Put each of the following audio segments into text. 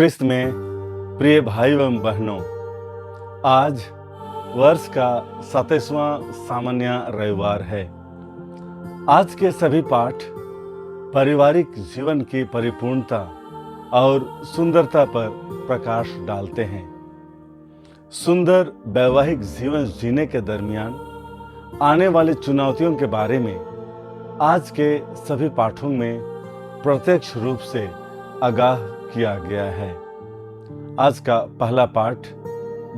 ख्रिस्त में प्रिय भाई एवं बहनों, आज वर्ष का 27वां सामान्य रविवार है। आज के सभी पाठ पारिवारिक जीवन की परिपूर्णता और सुंदरता पर प्रकाश डालते हैं। सुंदर वैवाहिक जीवन जीने के दरमियान आने वाली चुनौतियों के बारे में आज के सभी पाठों में प्रत्यक्ष रूप से आगाह किया गया है। आज का पहला पाठ,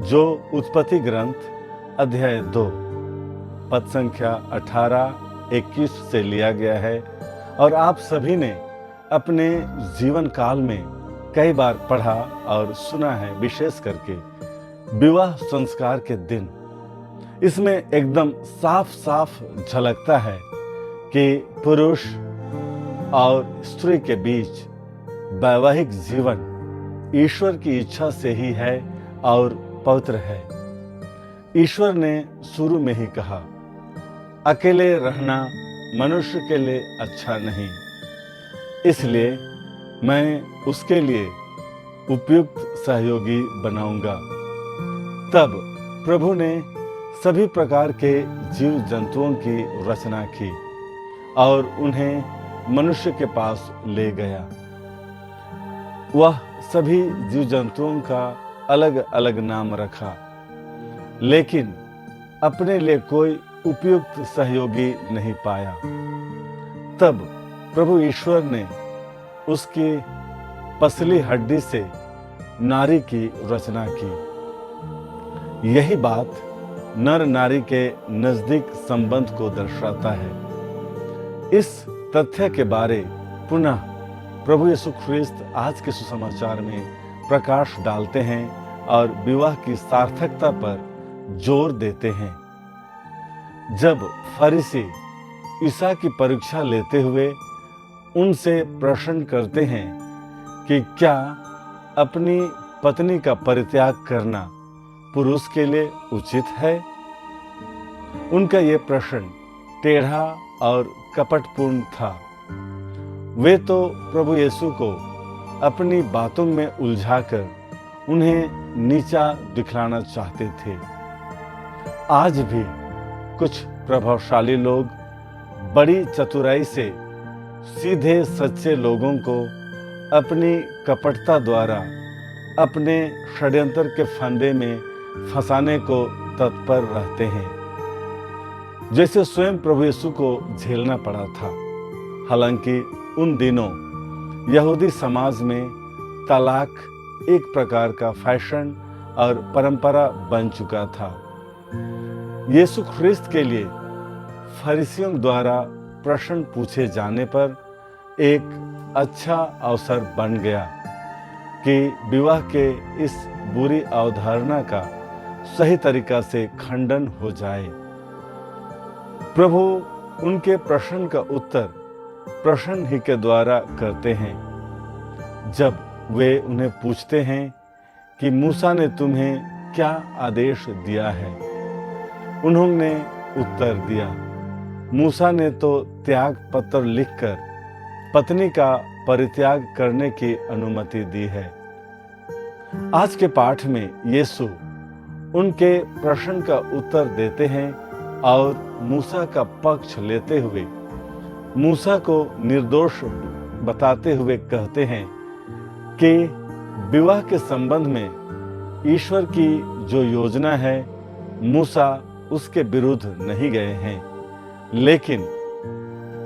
जो उत्पत्ति ग्रंथ अध्याय 2 पद संख्या 18-21 से लिया गया है और आप सभी ने अपने जीवन काल में कई बार पढ़ा और सुना है, विशेष करके विवाह संस्कार के दिन। इसमें एकदम साफ साफ झलकता है कि पुरुष और स्त्री के बीच वैवाहिक जीवन ईश्वर की इच्छा से ही है और पवित्र है। ईश्वर ने शुरू में ही कहा, अकेले रहना मनुष्य के लिए अच्छा नहीं, इसलिए मैं उसके लिए उपयुक्त सहयोगी बनाऊंगा। तब प्रभु ने सभी प्रकार के जीव जंतुओं की रचना की और उन्हें मनुष्य के पास ले गया। वह सभी जीव जंतुओं का अलग अलग नाम रखा, लेकिन अपने लिए कोई उपयुक्त सहयोगी नहीं पाया। तब प्रभु ईश्वर ने उसकी पसली हड्डी से नारी की रचना की। यही बात नर नारी के नजदीक संबंध को दर्शाता है। इस तथ्य के बारे पुनः प्रभु यीशु ख्रिस्त आज के सुसमाचार में प्रकाश डालते हैं और विवाह की सार्थकता पर जोर देते हैं। जब फरीसी ईसा की परीक्षा लेते हुए उनसे प्रश्न करते हैं कि क्या अपनी पत्नी का परित्याग करना पुरुष के लिए उचित है, उनका ये प्रश्न टेढ़ा और कपटपूर्ण था। वे तो प्रभु यीशु को अपनी बातों में उलझाकर उन्हें नीचा दिखलाना चाहते थे। आज भी कुछ प्रभावशाली लोग बड़ी चतुराई से सीधे सच्चे लोगों को अपनी कपटता द्वारा अपने षड्यंत्र के फंदे में फंसाने को तत्पर रहते हैं, जैसे स्वयं प्रभु यीशु को झेलना पड़ा था। हालांकि उन दिनों यहूदी समाज में तलाक एक प्रकार का फैशन और परंपरा बन चुका था। यीशु ख्रिस्त के लिए फरीसियों द्वारा प्रश्न पूछे जाने पर एक अच्छा अवसर बन गया कि विवाह के इस बुरी अवधारणा का सही तरीका से खंडन हो जाए। प्रभु उनके प्रश्न का उत्तर प्रश्न ही के द्वारा करते हैं। जब वे उन्हें पूछते हैं कि मूसा ने तुम्हें क्या आदेश दिया है, उन्होंने उत्तर दिया, मूसा ने तो त्याग पत्र लिखकर पत्नी का परित्याग करने की अनुमति दी है। आज के पाठ में यीशु उनके प्रश्न का उत्तर देते हैं और मूसा का पक्ष लेते हुए मूसा को निर्दोष बताते हुए कहते हैं कि विवाह के संबंध में ईश्वर की जो योजना है, मूसा उसके विरुद्ध नहीं गए हैं, लेकिन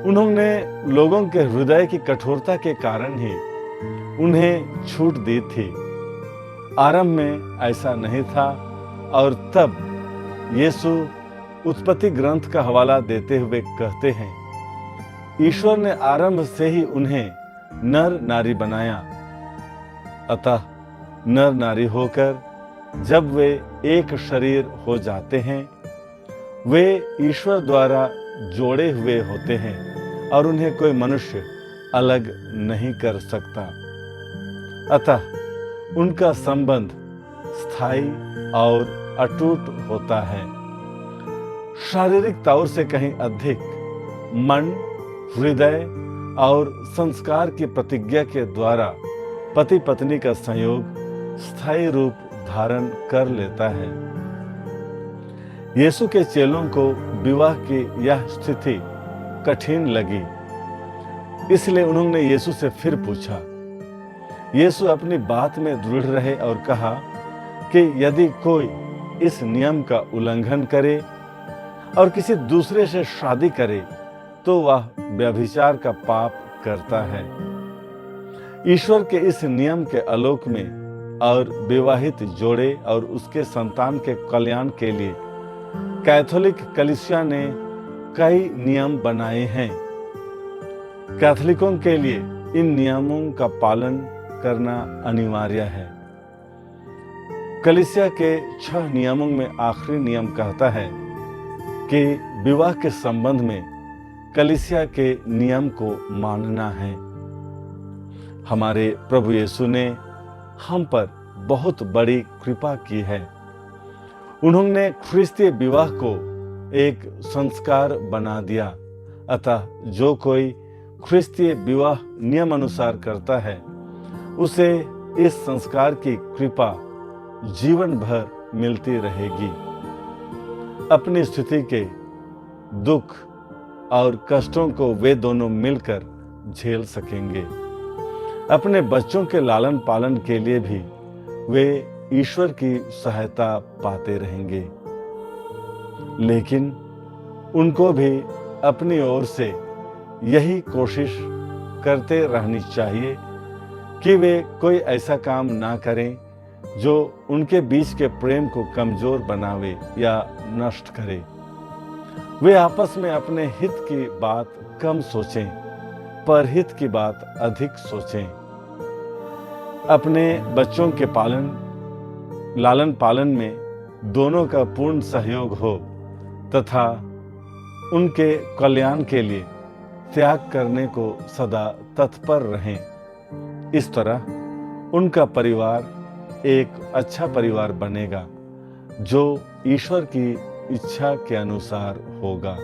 उन्होंने लोगों के हृदय की कठोरता के कारण ही उन्हें छूट दी थी। आरंभ में ऐसा नहीं था और तब यीशु उत्पत्ति ग्रंथ का हवाला देते हुए कहते हैं, ईश्वर ने आरंभ से ही उन्हें नर नारी बनाया। अतः नर नारी होकर जब वे एक शरीर हो जाते हैं, वे ईश्वर द्वारा जोड़े हुए होते हैं और उन्हें कोई मनुष्य अलग नहीं कर सकता। अतः उनका संबंध स्थायी और अटूट होता है। शारीरिक तौर से कहीं अधिक मन, हृदय और संस्कार की प्रतिज्ञा के द्वारा पति पत्नी का संयोग स्थायी रूप धारण कर लेता है। यीशु के चेलों को विवाह की यह स्थिति कठिन लगी, इसलिए उन्होंने यीशु से फिर पूछा। यीशु अपनी बात में दृढ़ रहे और कहा कि यदि कोई इस नियम का उल्लंघन करे और किसी दूसरे से शादी करे तो वह व्यभिचार का पाप करता है। ईश्वर के इस नियम के आलोक में और विवाहित जोड़े और उसके संतान के कल्याण के लिए कैथोलिक कलीसिया ने कई नियम बनाए हैं। कैथोलिकों के लिए इन नियमों का पालन करना अनिवार्य है। कलीसिया के 6 नियमों में आखिरी नियम कहता है कि विवाह के संबंध में कलीसिया के नियम को मानना है। हमारे प्रभु यीशु ने हम पर बहुत बड़ी कृपा की है। उन्होंने ख्रिस्तीय विवाह को एक संस्कार बना दिया, अतः जो कोई ख्रिस्तीय विवाह नियम अनुसार करता है उसे इस संस्कार की कृपा जीवन भर मिलती रहेगी। अपनी स्थिति के दुख और कष्टों को वे दोनों मिलकर झेल सकेंगे। अपने बच्चों के लालन पालन के लिए भी वे ईश्वर की सहायता पाते रहेंगे, लेकिन उनको भी अपनी ओर से यही कोशिश करते रहनी चाहिए कि वे कोई ऐसा काम ना करें जो उनके बीच के प्रेम को कमजोर बनावे या नष्ट करे। वे आपस में अपने हित की बात कम सोचें, पर हित की बात अधिक सोचें। अपने बच्चों के लालन पालन में दोनों का पूर्ण सहयोग हो तथा उनके कल्याण के लिए त्याग करने को सदा तत्पर रहें। इस तरह उनका परिवार एक अच्छा परिवार बनेगा जो ईश्वर की इच्छा के अनुसार होगा।